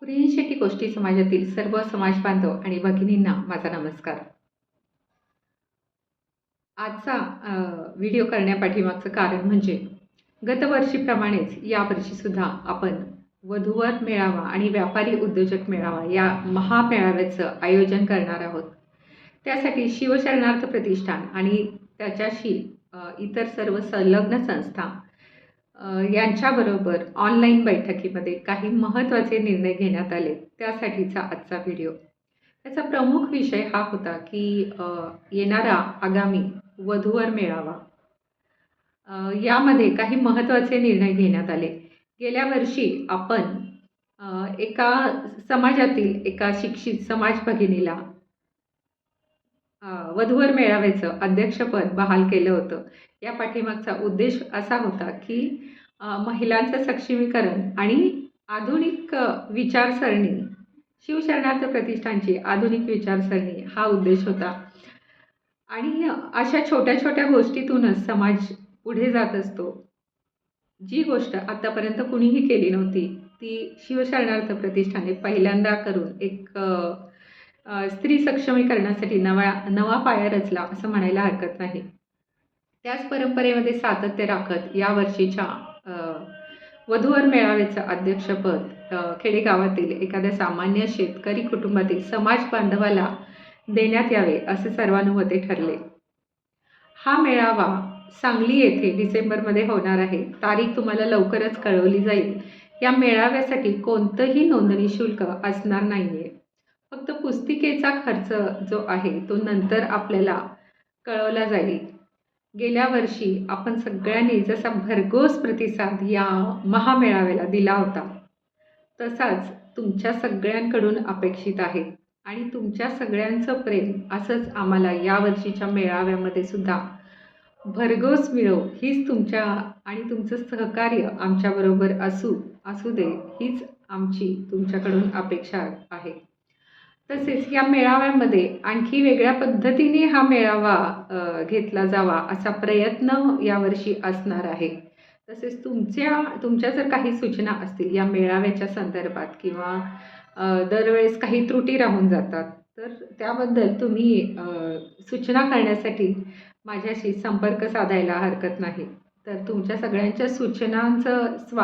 कुरियन शेट्टी गोष्टी समाजातील सर्व समाज बांधव आणि भगिनींना माझा नमस्कार. आजचा व्हिडिओ करण्यापाठीमागचं कारण म्हणजे गतवर्षीप्रमाणेच यावर्षीसुद्धा आपण वधूवर मेळावा आणि व्यापारी उद्योजक मेळावा या महामेळाव्याचं आयोजन करणार आहोत. त्यासाठी शिवशरणार्थ प्रतिष्ठान आणि त्याच्याशी इतर सर्व संलग्न संस्था यांच्याबरोबर ऑनलाईन बैठकीमध्ये काही महत्त्वाचे निर्णय घेण्यात आले. त्यासाठीचा आजचा व्हिडिओ. त्याचा प्रमुख विषय हा होता की येणारा आगामी वधूवर मेळावा यामध्ये काही महत्त्वाचे निर्णय घेण्यात आले. गेल्या वर्षी आपण एका समाजातील एका शिक्षित समाज भगिनीला वधूवर मेळाव्याचं अध्यक्षपद बहाल केलं होतं. या पाठीमागचा उद्देश असा होता की महिलांचं सक्षमीकरण आणि आधुनिक विचारसरणी, शिवशरणार्थ प्रतिष्ठानची आधुनिक विचारसरणी हा उद्देश होता. आणि अशा छोट्या छोट्या गोष्टीतूनच समाज पुढे जात असतो. जी गोष्ट आतापर्यंत कुणीही केली नव्हती ती शिवशरणार्थ प्रतिष्ठाने पहिल्यांदा करून एक स्त्री सक्षमीकरणासाठी नवा पाया रचला असं म्हणायला हरकत नाही. त्याच परंपरेमध्ये सातत्य राखत यावर्षीच्या वधूवर मेळाव्याचं अध्यक्षपद खेडेगावातील एखाद्या सामान्य शेतकरी कुटुंबातील समाज बांधवाला देण्यात यावे असे सर्वानुमते ठरले. हा मेळावा सांगली येथे डिसेंबरमध्ये होणार आहे. तारीख तुम्हाला लवकरच कळवली जाईल. या मेळाव्यासाठी कोणतंही नोंदणी शुल्क असणार नाही आहे. फक्त पुस्तिकेचा खर्च जो आहे तो नंतर आपल्याला कळवला जाईल. गेल्या वर्षी आपण सगळ्यांनी जसा भरघोस प्रतिसाद या महामेळाव्याला दिला होता तसाच तुमच्या सगळ्यांकडून अपेक्षित आहे. आणि तुमच्या सगळ्यांचं प्रेम असंच आम्हाला यावर्षीच्या मेळाव्यामध्ये सुद्धा भरघोस मिळो हीच तुमच्या आणि तुमचं सहकार्य आमच्याबरोबर असू दे हीच आमची तुमच्याकडून अपेक्षा आहे. तसेच या मेळाव्यामध्ये आणखी वेगळ्या पद्धतीने हा मेळावा घेतला जावा असा प्रयत्न यावर्षी असणार आहे. तसेच तुमच्या जर काही सूचना असतील या मेळाव्याच्या संदर्भात किंवा दरवेळेस काही त्रुटी राहून जातात तर त्याबद्दल तुम्ही सूचना करण्यासाठी माझ्याशी संपर्क साधायला हरकत नाही. तर तुमच्या सगळ्यांच्या सूचनांचं